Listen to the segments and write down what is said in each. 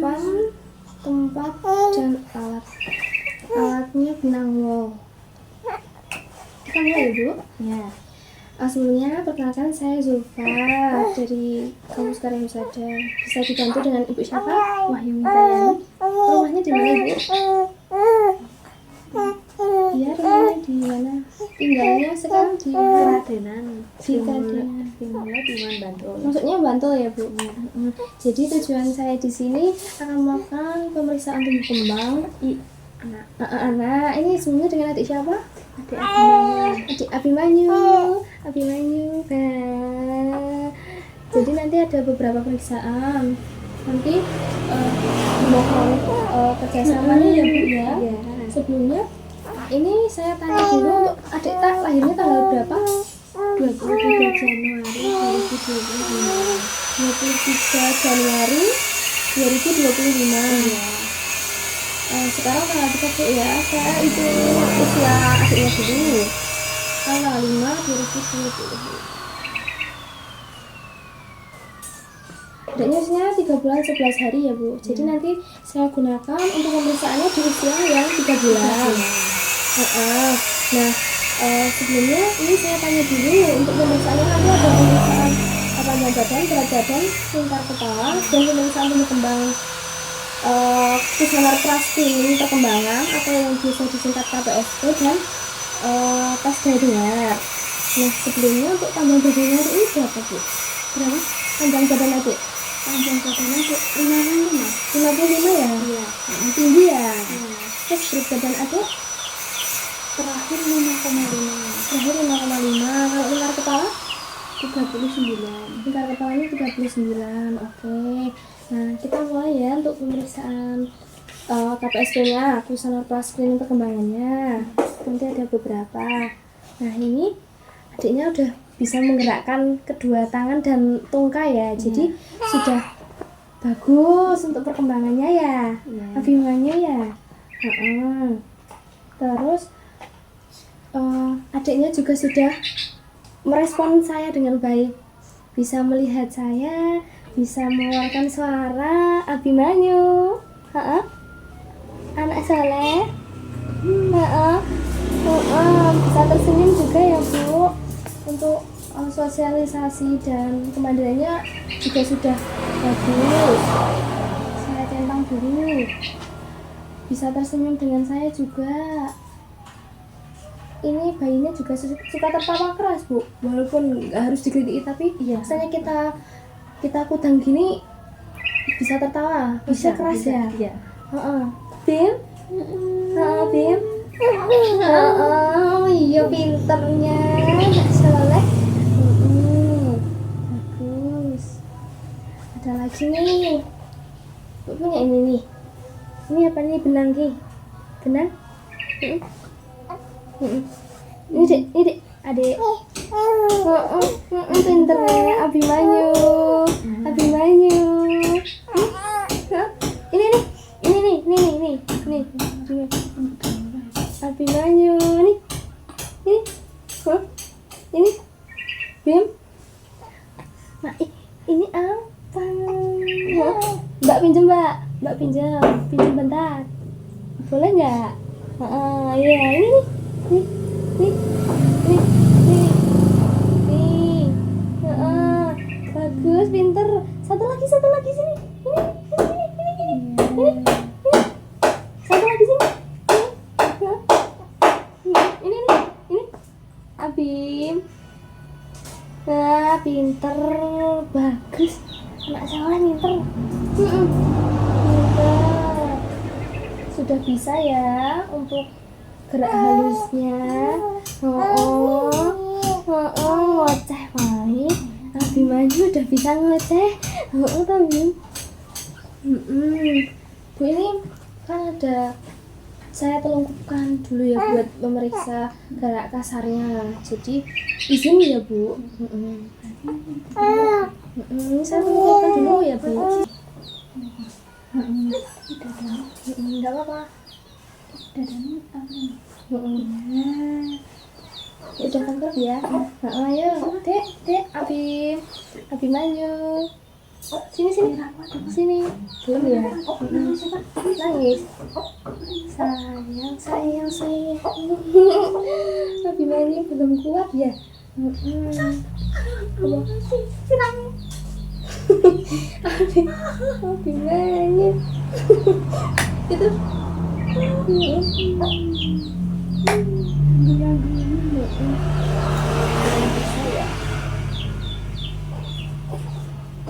persiapan tempat dan alatnya benang wol. Kita mulai ya Bu? Ya. Sebelumnya perkenalkan saya Zulfa dari Kampus Karya Husada. Bisa dibantu dengan Ibu siapa? Wahyu Mitayani. Rumahnya di mana Ibu? Iya, rumahnya di mana? Tinggalnya sekarang di Keradenan. Di Keradenan. Timurnya Timuan Bantul. Maksudnya Bantul ya Bu? Jadi tujuan saya di sini akan melakukan pemeriksaan tumbuh kembang anak. Ini sebenarnya dengan adik siapa? Adik Abimanyu. Adik Abimanyu. Nah, jadi nanti ada beberapa pemeriksaan. Nanti mohon kerjasamanya ya Bu ya. Ya. Sebelumnya ini saya tanya dulu untuk adik tak lahirnya tanggal berapa? 23 Januari 2025. 23 Januari 2025. Ya. Sekarang tanggal 3 Bu ya. Saya itu usia adiknya dulu. Tanggal 5 2020. Adiknya usianya 3 bulan 11 hari ya Bu. Jadi nanti saya gunakan untuk pemeriksaannya di usia yang 3 bulan. Nah, sebelumnya ini saya tanya dulu untuk pemeriksaannya nanti ada pemeriksaan panjang badan, berat badan, lingkar kepala, dan pemeriksaan tumbuh kembang kuesioner praskreening perkembangan atau yang biasa disingkat KPSP dan tes daya dengar. Nah, sebelumnya untuk panjang badannya ini berapa Bu? Berapa? Panjang badan adik? Panjang badannya 55. 55 ya? Iya. Tinggi ya? Iya. Terus berat badan adik? Terakhir 5,5. Terakhir 5,5. Kalau lingkar kepala? 39. Lingkar kepalanya 39. Oke. Nah, kita mulai ya untuk pemeriksaan KPSP-nya, kuesioner praskreening perkembangannya. Nanti ada beberapa. Nah, ini adiknya udah bisa menggerakkan kedua tangan dan tungkai ya. Jadi sudah bagus untuk perkembangannya ya. Abimanyu ya. Terus adiknya juga sudah merespon saya dengan baik, bisa melihat saya, bisa mengeluarkan suara. Abimanyu, anak soleh, bisa tersenyum juga ya Bu. Untuk sosialisasi dan kemandiriannya juga sudah bagus. Saya centang dulu. Bisa tersenyum dengan saya juga. Ini bayinya juga suka tertawa keras Bu, walaupun nggak harus digeliti, tapi misalnya kita kudang gini bisa tertawa, bisa keras ya. Iya. Bim, Bim, iya pinternya, soleh. Bagus. Ada lagi nih, Bu punya ini nih. Ini apa nih, benang ki? Benang? Ini dek, adik. Pinternya Abimanyu. Ini nih. Abimanyu nih. Ini. Bim. Nah, ini apa? Mbak pinjam, Mbak pinjam bentar. Boleh nggak? Iya, ini nih. Nih. Bagus, pinter. Satu lagi sini. Ini. Satu lagi sini. Ini. Abim. Nah, pinter, bagus. Anak saya pinter. Pinter. Sudah bisa ya untuk gerak halusnya. Ngoceh wali. Abimanyu udah bisa ngoceh. Tapi Bu, ini kan ada, saya telungkupkan dulu ya buat memeriksa gerak kasarnya. Jadi izin ya Bu. Saya telungkupkan dulu ya Bu. Enggak apa-apa. Udah kantor ya. Ayo, Dek, Abimanyu. Sini sini sini. Belum ya? Nangis. Sayang sayang sayang. Abimani belum kuat ya. Abimani itu.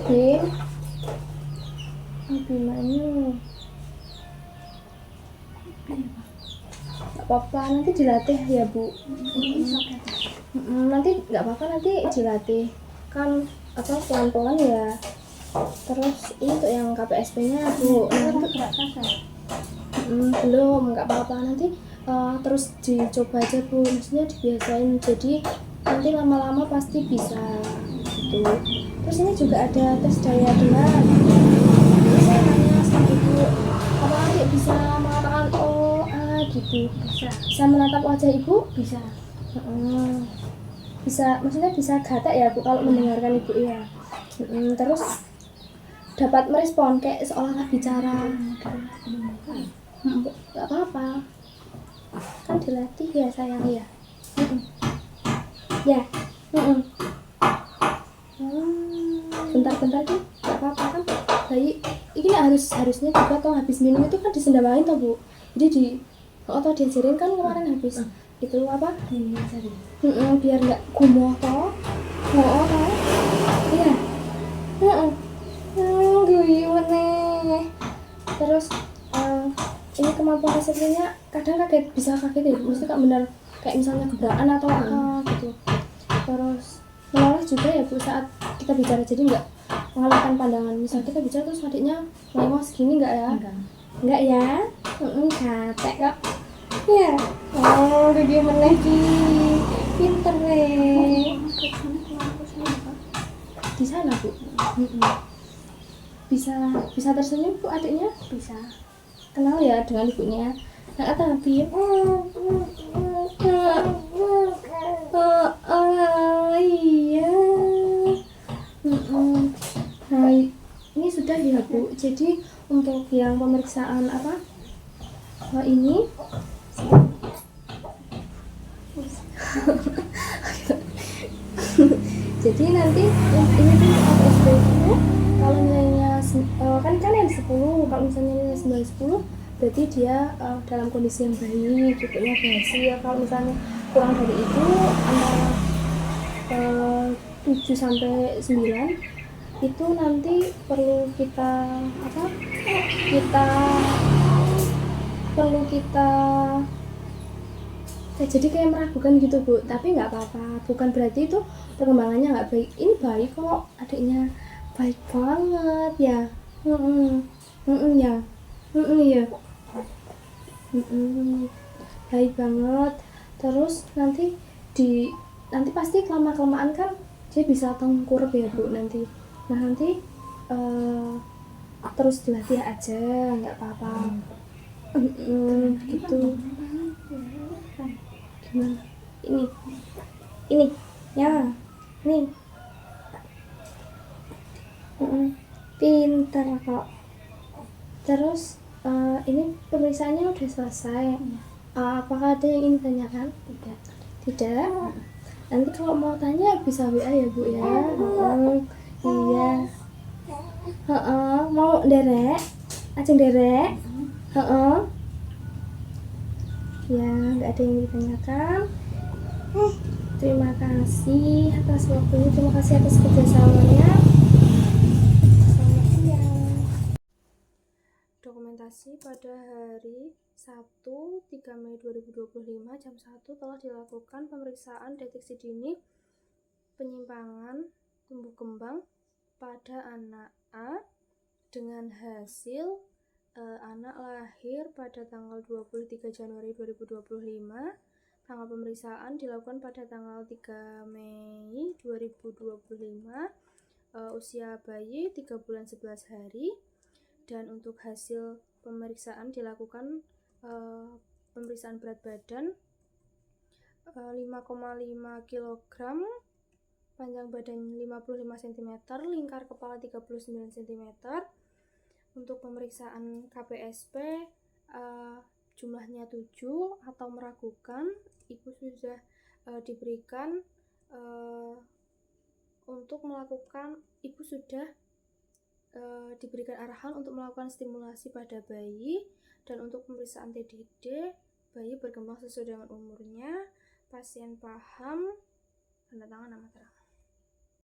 Oke, Abimani. Gak apa-apa, nanti dilatih ya Bu. Nanti nggak apa-apa, nanti dilatih kan apa pelan-pelan ya. Terus ini untuk yang KPSP-nya Bu. Belum, nggak apa-apa nanti terus dicoba aja Bu, maksudnya dibiasain, jadi nanti lama-lama pasti bisa gitu. Terus ini juga ada tes daya dengar. Jadi saya tanya sama Ibu, apa nanti bisa mengatakan oh gitu? Bisa menatap wajah Ibu? Bisa. Bisa, maksudnya bisa gatak ya Bu kalau mendengarkan Ibu ya. Terus dapat merespon kayak seolah-olah bicara. Gak apa-apa, kan dilatih ya sayang ya. Ya. Bentar-bentar tuh gak apa-apa kan, bayi ini harusnya juga toh habis minum itu kan disendamain toh Bu, jadi di atau diajarin kan kemarin habis itu apa biar nggak gumoh toh toh iya guyu meneh. Terus ini kemampuan resepsinya kadang bisa kaget ya, mesti kak benar kayak misalnya gebrakan atau apa gitu. Terus menoleh juga ya Bu saat kita bicara, jadi nggak mengalihkan pandangan. Misal kita bicara terus adiknya ngomong segini nggak ya? Enggak ya? Katek kok. Ya. Oh, gede meneh ki. Pinter di sana Bu. Bisa tersenyum Bu adiknya? Bisa. Kenal ya dengan ibunya. Nah, tapi iya. Nah, ini sudah ya Bu. Jadi untuk yang pemeriksaan apa? Ini jadi nanti ini tuh KPSP itu kalau nilainya kan yang 10, kalau misalnya nilainya 9-10 berarti dia dalam kondisi yang baik, cukupnya berhasil. Kalau misalnya kurang dari itu antara 7-9 itu nanti perlu kita jadi kayak meragukan gitu Bu, tapi nggak apa-apa, bukan berarti itu perkembangannya nggak baik. Ini baik kok, adiknya baik banget ya. Ya baik banget. Terus nanti pasti kelamaan kan dia bisa tengkurap ya Bu nanti. Nah nanti terus dilatih aja, nggak apa-apa. Gitu. Gimana? Ini ya nih. Pintar kok. Terus ini pemeriksaannya udah selesai. Apakah ada yang ingin ditanyakan? Tidak. Nanti kalau mau tanya bisa WA ya Bu ya. Iya. Mau derek? Ajeng derek? Ya, nggak ada yang ditanyakan. Terima kasih atas waktunya, terima kasih atas kerjasamanya. Selamat siang. Dokumentasi pada hari Sabtu 3 Mei 2025 jam 1 telah dilakukan pemeriksaan deteksi dini penyimpangan tumbuh kembang pada anak A dengan hasil anak lahir pada tanggal 23 Januari 2025. Tanggal pemeriksaan dilakukan pada tanggal 3 Mei 2025. Usia bayi 3 bulan 11 hari. Dan untuk hasil pemeriksaan dilakukan pemeriksaan berat badan 5,5 kg panjang badan 55 cm, lingkar kepala 39 cm. Untuk pemeriksaan KPSP jumlahnya 7 atau meragukan, ibu sudah diberikan untuk melakukan, ibu sudah diberikan arahan untuk melakukan stimulasi pada bayi. Dan untuk pemeriksaan TDD, bayi berkembang sesuai dengan umurnya, pasien paham, tanda tangan nama terang.